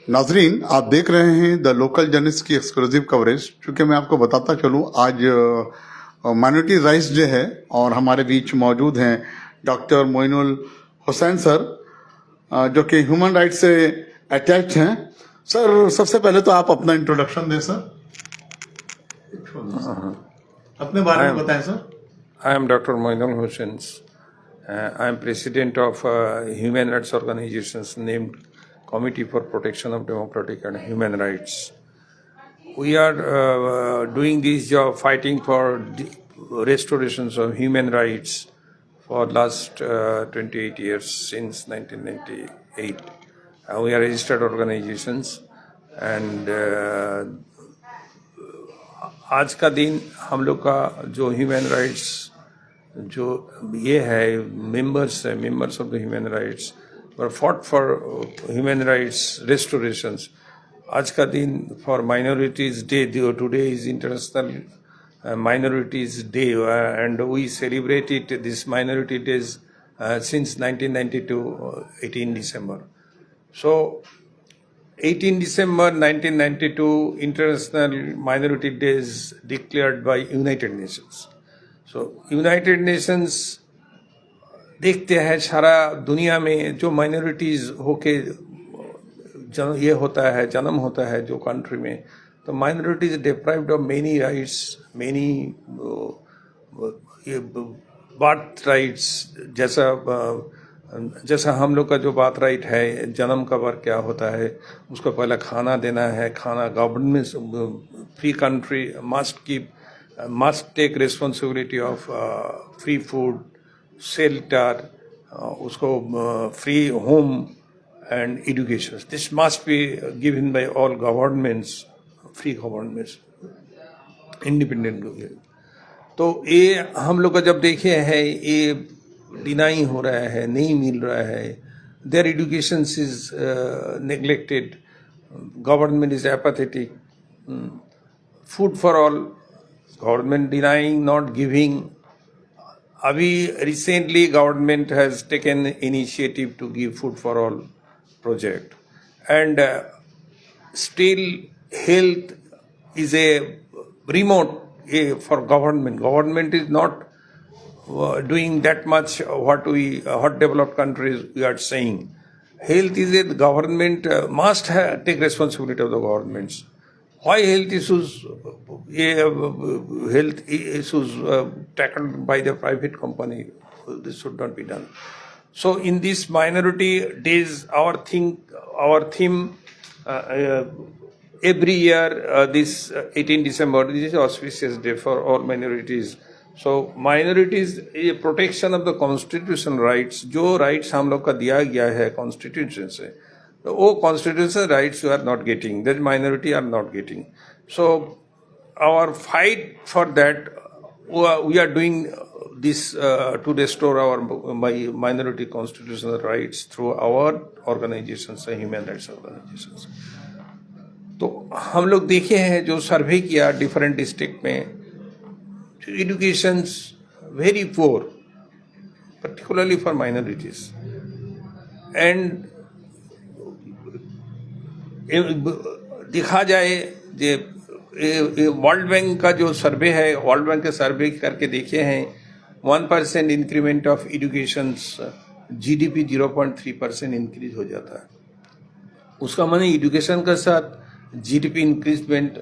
नाजरीन, आप देख रहे हैं द लोकल जर्नलिस्ट की एक्सक्लूसिव कवरेज। चूंकि मैं आपको बताता चलूं, आज माइनॉरिटी राइट्स डे है और हमारे बीच मौजूद हैं डॉक्टर मोइनुल हुसैन सर, जो कि ह्यूमन राइट्स से अटैच हैं। सर, सबसे पहले तो आप अपना इंट्रोडक्शन दें सर, अपने बारे में बताएं sir. I am Dr. Moinul Hussain. I am president of human rights organizations named Committee for Protection of Democratic and Human Rights. We are doing this job fighting for restorations of human rights for last 28 years, since 1998. We are registered organizations, and आज का दिन हम लोग का जो human rights जो ये है members of the human rights और fought for human rights restorations. आज का दिन for minorities day, today is international minorities day and we celebrated this minority days since 1992, 18 December. So 18 December 1992 International Minority Day is declared by United Nations. So United Nations देखते हैं सारा दुनिया में जो minorities होके ये होता है, जन्म होता है जो कंट्री में, तो minorities deprived of many rights, many birth rights. जैसा हम लोग का जो बात राइट है, जन्म का बार क्या होता है, उसको पहले खाना देना है, खाना government free country must take responsibility of free food, shelter, उसको free home and education. This must be given by all governments, free governments, independent. तो ये हम लोग का जब देखे हैं ये डिनाई हो रहा है, नहीं मिल रहा है, there education is neglected, government is apathetic, food for all, government denying, not giving. अभी recently government has taken initiative to give food for all project, and still health is a remote for government. Government is not doing that much what developed countries we are saying. Health is a government must take responsibility of the governments. Why health issues tackled by the private company? This should not be done. So in this minority days, our theme every year, this 18 December, this is auspicious day for all minorities. So minorities, protection of the constitutional rights, जो rights हम लोग का दिया गया है constitution से, तो वो constitutional rights you are not getting, that minority are not getting. So our fight for that, we are doing this to restore our minority constitutional rights through our organizations, human rights organizations. तो हम लोग देखे हैं जो सर्वे किया different district में, education very poor particularly for minorities. And देखा जाए जे वर्ल्ड बैंक का जो सर्वे है, वर्ल्ड बैंक के सर्वे करके देखे हैं 1% increment of education GDP 0.3% increase हो जाता है। उसका माने एजुकेशन के साथ GDP इंक्रीजमेंट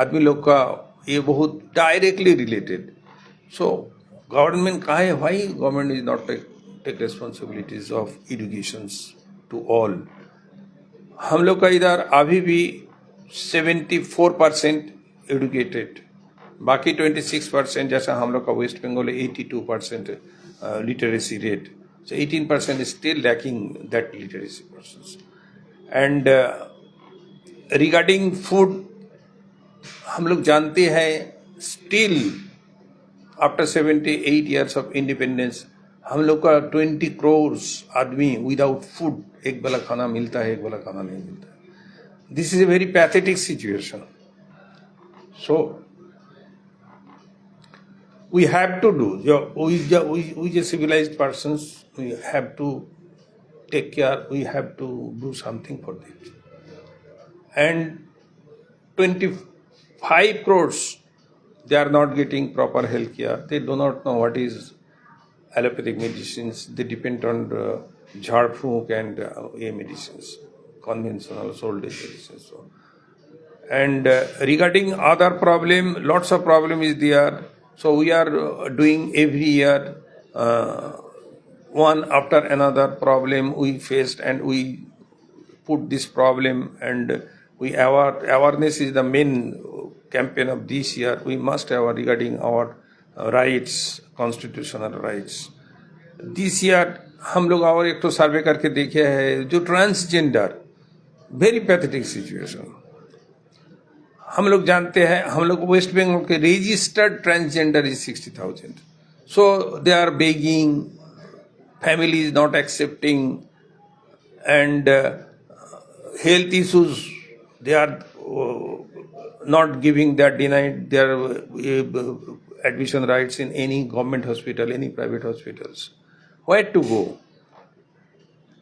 आदमी लोग का ये बहुत डायरेक्टली रिलेटेड। सो गवर्नमेंट कहा है, why government is not take responsibilities of education to all. हम लोग का इधर अभी भी 74% एडुकेटेड, बाकी 26% जैसा हम लोग का West Bengal 82% literacy rate, so 18% is still lacking that literacy persons. And regarding food हम लोग जानते हैं still after 78 years of independence हम लोग का 20 crore आदमी विदाउट फूड, एक वाला खाना मिलता है, एक वाला खाना नहीं मिलता है। This is a very pathetic situation. So we have to do, we civilized persons, we have to take care, we have to do something for this. and 25 crores, they are not getting proper health care. They do not know what is allopathic medicines. They depend on jhar phunk and medicines, conventional old age medicines. So, and regarding other problem, lots of problem is there. So we are doing every year one after another problem we faced, and we put this problem, and awareness is the main campaign of this year. We must have regarding our rights, constitutional rights. This year हम लोग और एक तो सर्वे करके देखे है जो transgender, very pathetic situation. हम लोग जानते हैं, हम लोग वेस्ट बंगाल के registered transgender is 60,000. So they are begging, family is not accepting, and health issues, they are not giving, they are denied their admission rights in any government hospital, any private hospitals. Where to go?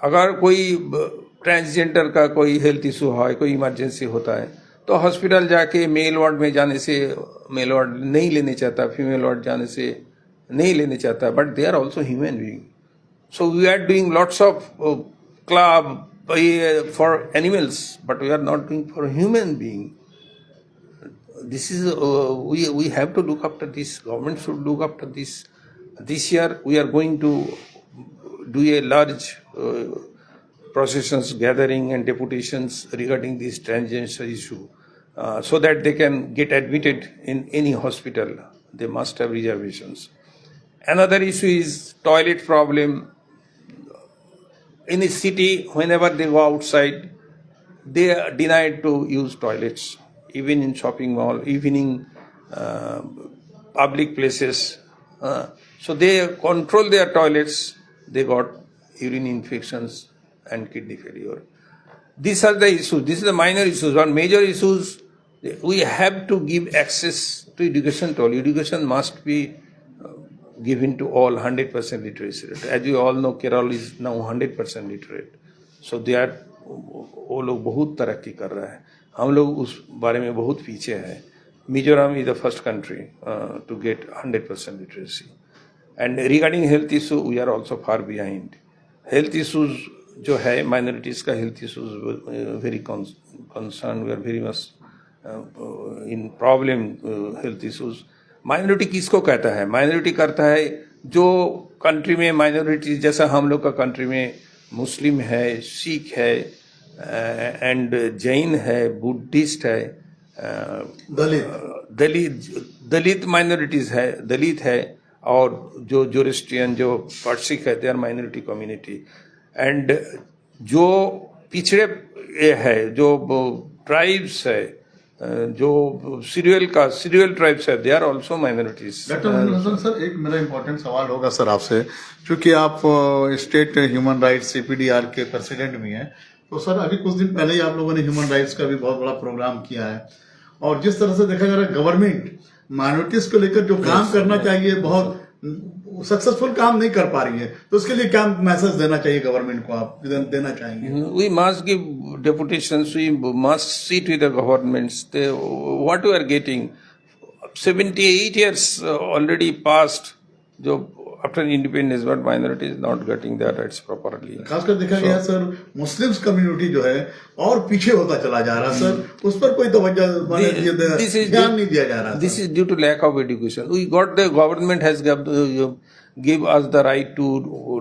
अगर कोई transgender का कोई health issue है, कोई emergency होता है, तो hospital जाके मेल वार्ड में जाने से मेल वार्ड नहीं लेने चाहता, फीमेल वार्ड जाने से नहीं लेने चाहता, but they are also human being. So we are doing lots of club for animals, but we are not doing for human being. This is we have to look after this. Government should look after this. This year we are going to do a large processions, gathering and deputations regarding this transgender issue, so that they can get admitted in any hospital. They must have reservations. Another issue is toilet problem. In a city, whenever they go outside, they are denied to use toilets, even in shopping mall, even in public places. So they control their toilets. They got urine infections and kidney failure. These are the issues. These are the minor issues. On major issues, we have to give access to education to all. Education must be given to all, 100% literacy rate. As you all know, Kerala is now 100% literate. So they are, वो लोग बहुत तरक्की कर रहा है, हम लोग उस बारे में बहुत पीछे हैं. Mizoram is the first country to get 100% literacy. And regarding health issue, we are also far behind. Health issues जो है, minorities का health issues very concerned. We are very much in problem health issues. Minority किसको कहता है? Minority करता है जो country में माइनॉरिटी, जैसा हम लोग का कंट्री में मुस्लिम है, सिख है, एंड जैन है, बुद्धिस्ट है, दलित माइनॉरिटीज है, दलित है, और जो जोरिस्ट्रियन, जो पर्सिक है, they are minority community. And जो पिछड़े है, जो ट्राइब्स है, जो सीरियल ट्राइब्स है, they are also minorities. Doctor sir, एक मेरा इंपॉर्टेंट सवाल होगा सर आपसे, क्योंकि आप स्टेट ह्यूमन राइट्स CPDR के प्रेसिडेंट भी हैं, तो सर अभी कुछ दिन पहले ही आप लोगों ने ह्यूमन राइट्स का भी बहुत बड़ा प्रोग्राम किया है, और जिस तरह से देखा जा रहा है गवर्नमेंट माइनॉरिटीज को लेकर जो काम करना चाहिए बहुत सक्सेसफुल काम नहीं कर पा रही है, तो उसके लिए क्या मैसेज देना चाहिए गवर्नमेंट को, आप देना चाहेंगे? We must give deputations, we must sit with the governments. What we are getting, 78 years already passed, जो after independence, but minority is not getting their rights properly. खासकर देखा गया सर, मुस्लिम्स कम्युनिटी जो है और पीछे होता चला जा रहा सर, उस पर कोई तवज्जो ध्यान नहीं दिया जा रहा. This is due to lack of education. We got, the government has give us the right to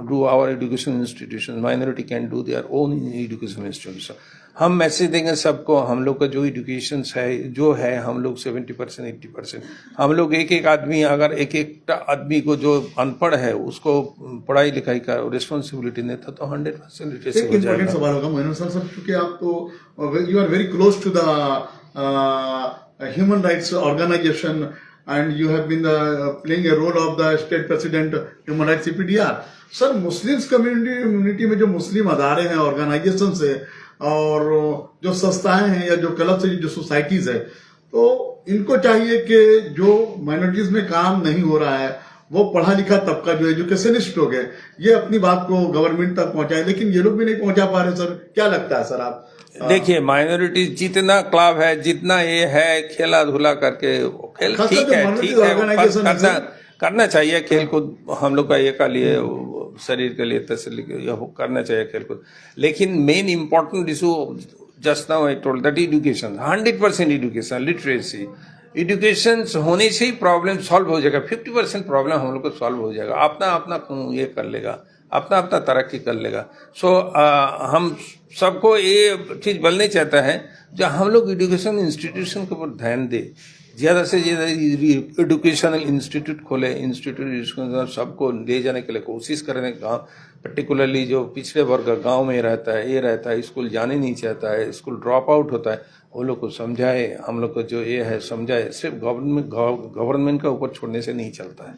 do our education institutions. Minority can do their own education institutions. हम मैसेज देंगे सबको, हम लोग का जो एजुकेशन है, जो है, हम लोग 70% 80%, हम लोग एक आदमी, अगर एक आदमी को जो अनपढ़ है उसको पढ़ाई लिखाई का रिस्पॉन्सिबिलिटी देता तो 100% लिटरेसी हो जाएगा. एक सवाल होगा मोइनुल सर, क्योंकि आप तो you are very close to the human rights organization and you have been playing a role of the state president human rights CPDR. Sir, Muslims community में जो मुस्लिम अदारे हैं, ऑर्गेनाइजेशन है, और जो संस्थाएं हैं या जो क्लब से जो सोसाइटीज है, तो इनको चाहिए कि जो माइनॉरिटीज में काम नहीं हो रहा है, वो पढ़ा लिखा तबका जो एजुकेशनिस्ट लोग है, ये अपनी बात को गवर्नमेंट तक पहुंचाए, लेकिन ये लोग भी नहीं पहुंचा पा रहे. सर क्या लगता है सर आप? देखिए माइनॉरिटीज जितना क्लब है जितना ये है खेला धुला करके खेल खासकर ठीक जो है minority ठीक है organization है, करना चाहिए खेल कूद हम लोग का ये का लिए शरीर के लिए तसल्ली के लिए करना चाहिए खेल कूद लेकिन main important issue just now I told that education 100% education literacy education होने से ही प्रॉब्लम सॉल्व हो जाएगा 50% प्रॉब्लम हम लोग को सॉल्व हो जाएगा अपना अपना ये कर लेगा अपना अपना तरक्की कर लेगा सो हम सबको ये चीज़ बोलनी चाहता है जो हम लोग एजुकेशन इंस्टीट्यूशन के ऊपर ध्यान दे ज़्यादा से ज़्यादा एजुकेशनल इंस्टीट्यूट खोले इंस्टीट्यूट सबको ले जाने के लिए कोशिश करें गाँव पर्टिकुलरली जो पिछड़े वर्ग गांव में रहता है ये रहता है स्कूल जाने नहीं चाहता है स्कूल ड्रॉप आउट होता है वो लोग को समझाए हम लोग को जो ये है समझाए सिर्फ गवर्नमेंट का ऊपर छोड़ने से नहीं चलता है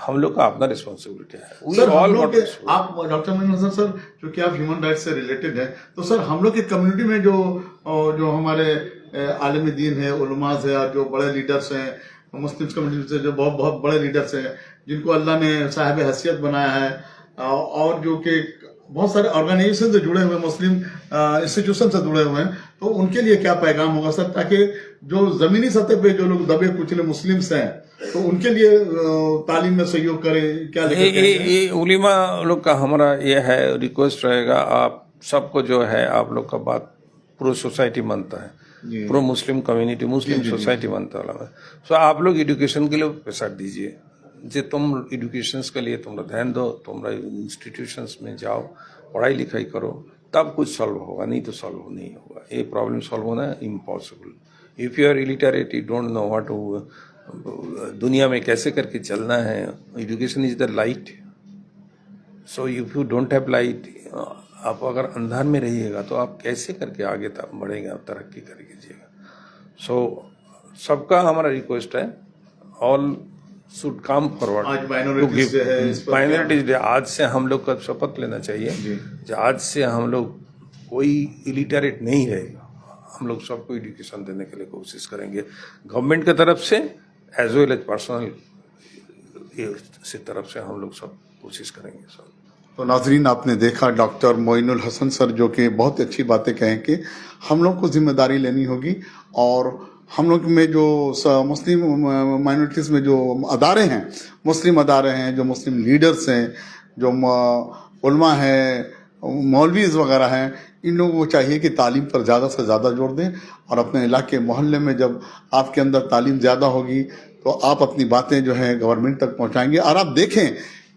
हम लोग का अपना रिस्पॉन्सिबिलिटी है सर हम लोग के आप डॉक्टर मनोज सर क्योंकि आप ह्यूमन राइट्स से रिलेटेड है तो सर हम लोग की कम्युनिटी में जो हमारे आलिम दीन है उलमाज है और जो बड़े लीडर्स हैं मुस्लिम कम्युनिटी से जो बहुत बहुत बड़े लीडर्स हैं जिनको अल्लाह ने साहिब हैसियत बनाया है और जो कि बहुत सारे ऑर्गेनाइजेशन से जुड़े हुए मुस्लिम इंस्टीट्यूशन से जुड़े हुए हैं तो उनके लिए क्या पैगाम होगा सर ताकि जो जमीनी सतह पे जो लोग दबे कुचले मुस्लिम्स हैं तो उनके लिए तालीम में सहयोग करें क्या ये उलिमा लोग का हमारा ये है रिक्वेस्ट रहेगा आप सबको जो है आप लोग का बात प्रो सोसाइटी मानता है प्रो मुस्लिम कम्युनिटी मुस्लिम सोसाइटी मानता है सो आप लोग एजुकेशन के लिए पैसा दीजिए जे तुम एजुकेशन के लिए तुम ध्यान दो तुमरा इंस्टीट्यूशंस में जाओ पढ़ाई लिखाई करो तब कुछ सॉल्व होगा नहीं तो सॉल्व नहीं होगा ये प्रॉब्लम सॉल्व होना impossible if you are illiterate you don't know what दुनिया में कैसे करके चलना है education is the light so if you don't have light आप अगर अंधार में रहिएगा तो आप कैसे करके आगे बढ़ेंगे आप तरक्की करिएगा सो सबका हमारा रिक्वेस्ट है ऑल शुड कम फॉरवर्ड आज माइनॉरिटीज डे आज से हम लोग का शपथ लेना चाहिए कि आज से हम लोग कोई इलिटरेट नहीं रहेगा हम लोग सबको एजुकेशन देने के लिए कोशिश करेंगे गवर्नमेंट की तरफ से एज वेल एज पर्सनल तरफ से हम लोग सब कोशिश करेंगे सब तो नाजरीन आपने देखा डॉक्टर मोइनुल हसन सर जो कि बहुत अच्छी बातें कहें कि हम लोग को जिम्मेदारी लेनी होगी और हम लोग में जो मुस्लिम माइनॉरिटीज़ में जो अदारे हैं मुस्लिम अदारे हैं जो मुस्लिम लीडर्स हैं जो उलमा हैं मौलवीज़ वगैरह हैं इन लोगों को चाहिए कि तालीम पर ज़्यादा से ज़्यादा जोर दें और अपने इलाके मोहल्ले में जब आपके अंदर तालीम ज़्यादा होगी तो आप अपनी बातें जो है गवर्नमेंट तक पहुंचाएंगे और आप देखें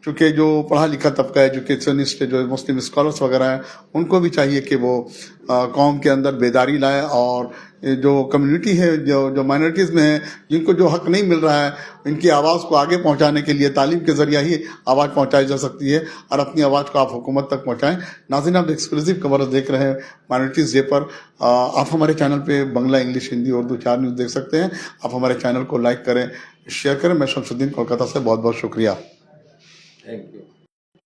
चूँकि जो पढ़ा लिखा तबका एजुकेशनिस्ट जो मुस्लिम स्कॉलर्स वगैरह हैं उनको भी चाहिए कि वो कौम के अंदर बेदारी लाए और जो कम्युनिटी है जो माइनॉरिटीज़ में है जिनको जो हक नहीं मिल रहा है इनकी आवाज़ को आगे पहुंचाने के लिए तालीम के ज़रिए ही आवाज़ पहुंचाई जा सकती है और अपनी आवाज़ को आप हुकूमत तक पहुंचाएं नाज़रीन आप एक्सक्लूसिव कवरेज देख रहे हैं माइनॉरिटीज़ डे पर आप हमारे चैनल पे बांग्ला इंग्लिश हिंदी उर्दू 4 न्यूज़ देख सकते हैं आप हमारे चैनल को लाइक करें शेयर करें मैं शमसुद्दीन कोलकाता से बहुत बहुत शुक्रिया थैंक यू